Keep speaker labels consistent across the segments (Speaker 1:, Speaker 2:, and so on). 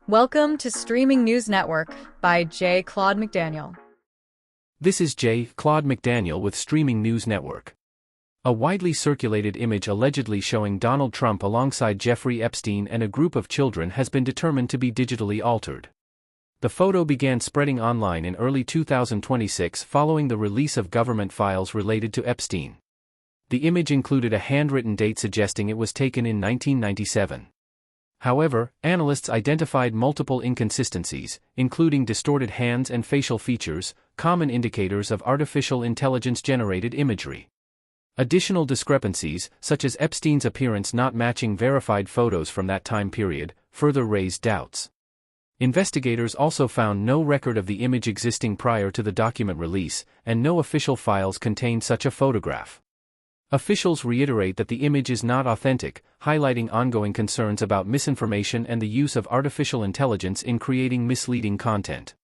Speaker 1: Welcome to Streaming News Network by J. Claude McDaniel.
Speaker 2: This is J. Claude McDaniel with Streaming News Network. A widely circulated image allegedly showing Donald Trump alongside Jeffrey Epstein and a group of children has been determined to be digitally altered. The photo began spreading online in early 2026 following the release of government files related to Epstein. The image included a handwritten date suggesting it was taken in 1997. However, analysts identified multiple inconsistencies, including distorted hands and facial features, common indicators of artificial intelligence-generated imagery. Additional discrepancies, such as Epstein's appearance not matching verified photos from that time period, further raised doubts. Investigators also found no record of the image existing prior to the document release, and no official files contained such a photograph. Officials reiterate that the image is not authentic, highlighting ongoing concerns about misinformation and the use of artificial intelligence in creating misleading content.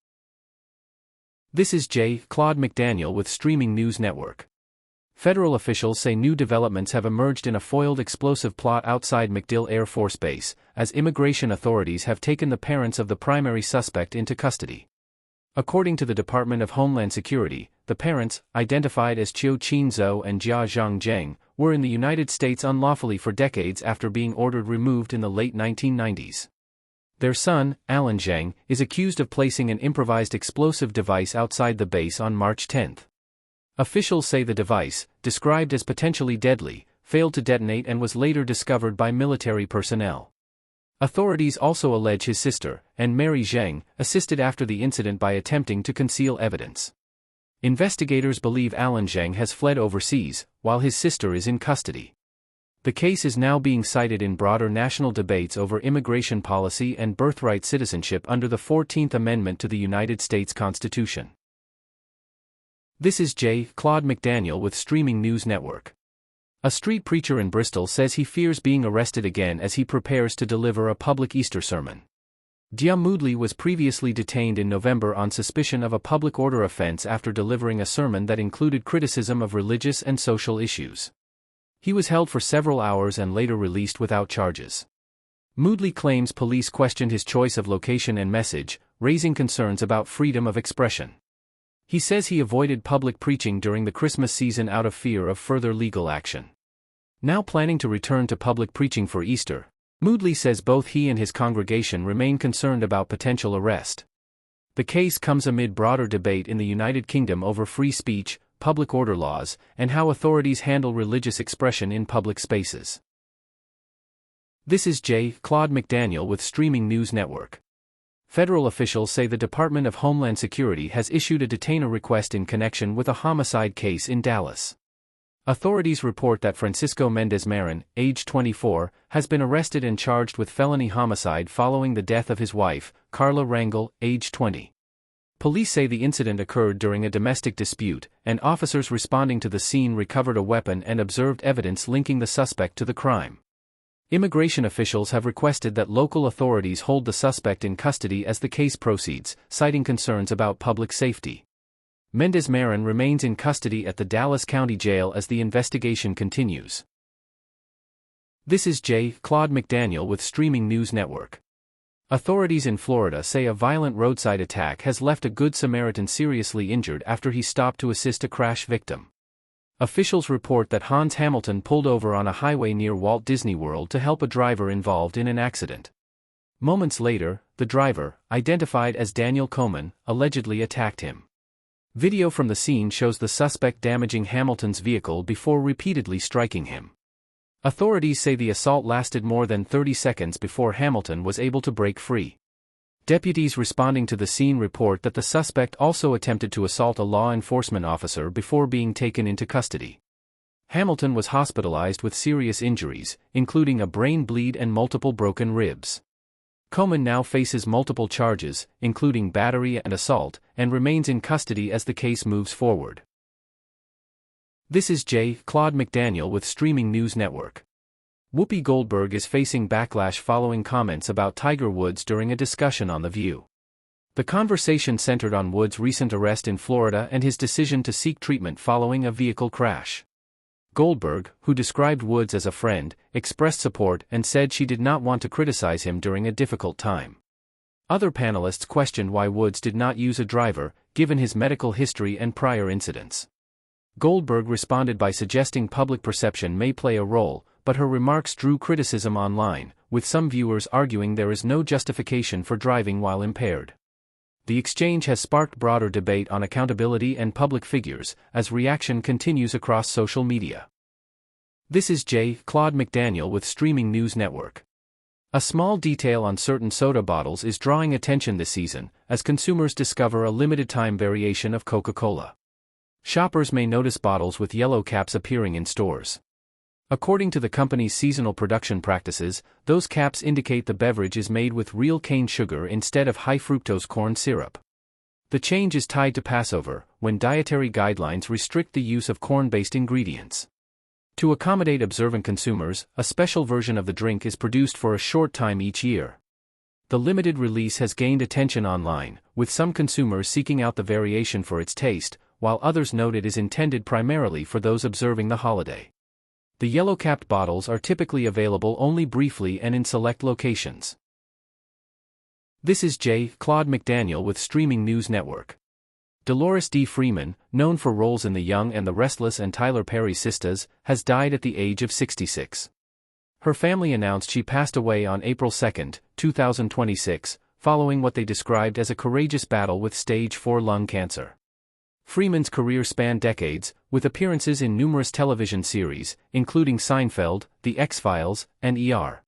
Speaker 2: This is J. Claude McDaniel with Streaming News Network. Federal officials say new developments have emerged in a foiled explosive plot outside MacDill Air Force Base, as immigration authorities have taken the parents of the primary suspect into custody. According to the Department of Homeland Security, the parents, identified as Chiu Chin Zhou and Jia Zhang Zheng, were in the United States unlawfully for decades after being ordered removed in the late 1990s. Their son, Alan Zheng, is accused of placing an improvised explosive device outside the base on March 10. Officials say the device, described as potentially deadly, failed to detonate and was later discovered by military personnel. Authorities also allege his sister, and Mary Zheng, assisted after the incident by attempting to conceal evidence. Investigators believe Alan Zheng has fled overseas, while his sister is in custody. The case is now being cited in broader national debates over immigration policy and birthright citizenship under the 14th Amendment to the United States Constitution. This is J. Claude McDaniel with Streaming News Network. A street preacher in Bristol says he fears being arrested again as he prepares to deliver a public Easter sermon. Dia Moodley was previously detained in November on suspicion of a public order offense after delivering a sermon that included criticism of religious and social issues. He was held for several hours and later released without charges. Moodley claims police questioned his choice of location and message, raising concerns about freedom of expression. He says he avoided public preaching during the Christmas season out of fear of further legal action. Now planning to return to public preaching for Easter, Moodley says both he and his congregation remain concerned about potential arrest. The case comes amid broader debate in the United Kingdom over free speech, public order laws, and how authorities handle religious expression in public spaces. This is J. Claude McDaniel with Streaming News Network. Federal officials say the Department of Homeland Security has issued a detainer request in connection with a homicide case in Dallas. Authorities report that Francisco Mendez-Marin, age 24, has been arrested and charged with felony homicide following the death of his wife, Carla Rangel, age 20. Police say the incident occurred during a domestic dispute, and officers responding to the scene recovered a weapon and observed evidence linking the suspect to the crime. Immigration officials have requested that local authorities hold the suspect in custody as the case proceeds, citing concerns about public safety. Mendez-Marin remains in custody at the Dallas County Jail as the investigation continues. This is J. Claude McDaniel with Streaming News Network. Authorities in Florida say a violent roadside attack has left a Good Samaritan seriously injured after he stopped to assist a crash victim. Officials report that Hans Hamilton pulled over on a highway near Walt Disney World to help a driver involved in an accident. Moments later, the driver, identified as Daniel Coman, allegedly attacked him. Video from the scene shows the suspect damaging Hamilton's vehicle before repeatedly striking him. Authorities say the assault lasted more than 30 seconds before Hamilton was able to break free. Deputies responding to the scene report that the suspect also attempted to assault a law enforcement officer before being taken into custody. Hamilton was hospitalized with serious injuries, including a brain bleed and multiple broken ribs. Coman now faces multiple charges, including battery and assault, and remains in custody as the case moves forward. This is J. Claude McDaniel with Streaming News Network. Whoopi Goldberg is facing backlash following comments about Tiger Woods during a discussion on The View. The conversation centered on Woods' recent arrest in Florida and his decision to seek treatment following a vehicle crash. Goldberg, who described Woods as a friend, expressed support and said she did not want to criticize him during a difficult time. Other panelists questioned why Woods did not use a driver, given his medical history and prior incidents. Goldberg responded by suggesting public perception may play a role, but her remarks drew criticism online, with some viewers arguing there is no justification for driving while impaired. The exchange has sparked broader debate on accountability and public figures, as reaction continues across social media. This is Claude McDaniel with Streaming News Network. A small detail on certain soda bottles is drawing attention this season, as consumers discover a limited-time variation of Coca-Cola. Shoppers may notice bottles with yellow caps appearing in stores. According to the company's seasonal production practices, those caps indicate the beverage is made with real cane sugar instead of high-fructose corn syrup. The change is tied to Passover, when dietary guidelines restrict the use of corn-based ingredients. To accommodate observant consumers, a special version of the drink is produced for a short time each year. The limited release has gained attention online, with some consumers seeking out the variation for its taste, while others note it is intended primarily for those observing the holiday. The yellow-capped bottles are typically available only briefly and in select locations. This is Claude McDaniel with Streaming News Network. Dolores D. Freeman, known for roles in The Young and the Restless and Tyler Perry's Sisters, has died at the age of 66. Her family announced she passed away on April 2, 2026, following what they described as a courageous battle with stage 4 lung cancer. Freeman's career spanned decades, with appearances in numerous television series, including Seinfeld, The X-Files, and ER.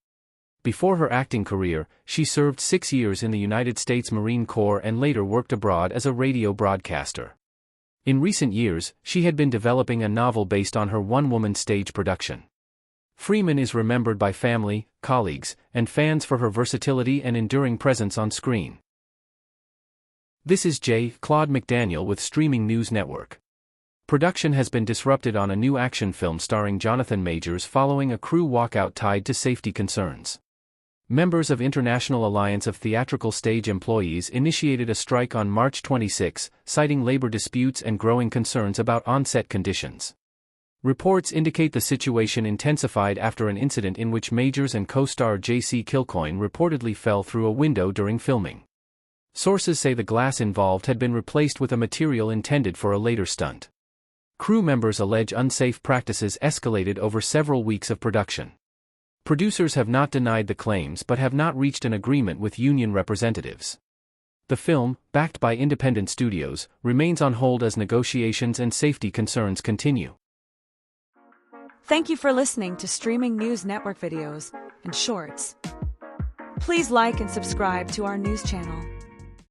Speaker 2: Before her acting career, she served 6 years in the United States Marine Corps and later worked abroad as a radio broadcaster. In recent years, she had been developing a novel based on her one-woman stage production. Freeman is remembered by family, colleagues, and fans for her versatility and enduring presence on screen. This is Claude McDaniel with Streaming News Network. Production has been disrupted on a new action film starring Jonathan Majors following a crew walkout tied to safety concerns. Members of International Alliance of Theatrical Stage Employees initiated a strike on March 26, citing labor disputes and growing concerns about on-set conditions. Reports indicate the situation intensified after an incident in which Majors and co-star J.C. Kilcoyne reportedly fell through a window during filming. Sources say the glass involved had been replaced with a material intended for a later stunt. Crew members allege unsafe practices escalated over several weeks of production. Producers have not denied the claims but have not reached an agreement with union representatives. The film, backed by independent studios, remains on hold as negotiations and safety concerns continue.
Speaker 3: Thank you for listening to Streaming News Network videos and shorts. Please like and subscribe to our news channel.